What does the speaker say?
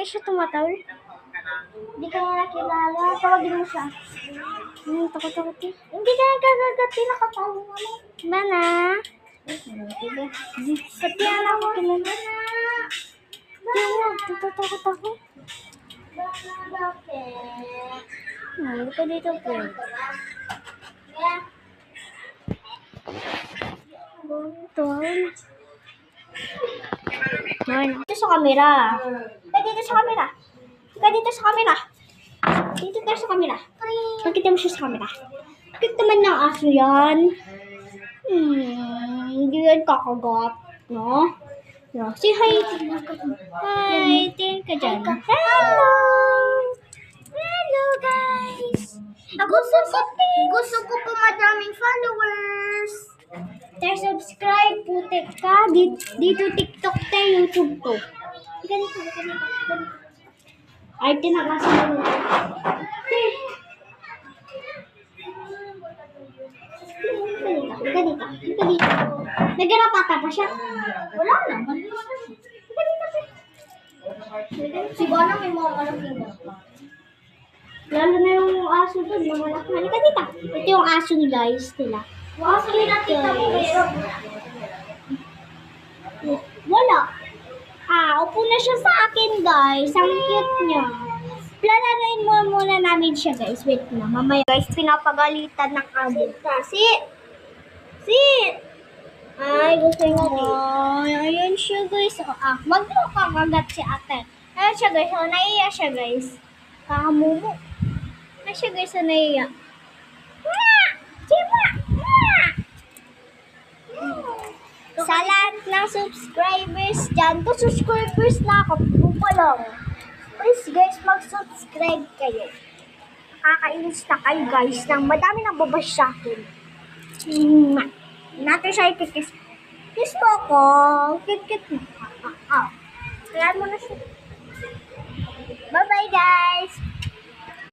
siya tumatawid. Hindi ka nga nakilala. Tawagin mo siya. Takot-takot eh. Hindi ka nagkagagati. Nakatawa mo. Mana? Pati alam mo kilala. Tatakot ako. Hindi ka dito po. Dito sa camera. Dito sa camera. Dito sa camera. Dito tayo sa camera. Nakita mo siya sa camera. Bakit naman ng aso yan? Hindi yan kakagat. No? No. Say hi. Hi. Tingin ka dyan. Hello. Hello guys. Gusto ko po madaming followers. Tayo subscribe po ka. Dito TikTok tayo, YouTube to. Ganito. Ay, tinakasa mo. Ganito. Naggarapata pa siya. Wala naman. Si Bona may mga malaking mata. Lalo na yung aso doon, yung malaki. Halika dito. Ito yung aso ni guys nila. Wow, sabi natin ito mo wala. Upo na siya sa akin guys. Ang cute niya. Plananain mo muna namin siya guys. Wait na. Mamaya guys, pinapagalitan ng amo. Sit! Ay, gusto niya ayun siya guys. Wag mo kakagat si ate. Ayun siya guys. Naiiya siya guys. Kakamumo. Ayun siya guys. Naiiya. Sa lahat ng subscribers dyan, to subscribers na ako pa lang. Please guys, mag-subscribe kayo. Nakakainis na kayo guys nang madami nang babash sa akin. Natin siya ikikis. Kiss mo ako. Kit mo. Kaya mo na siya. Bye-bye guys.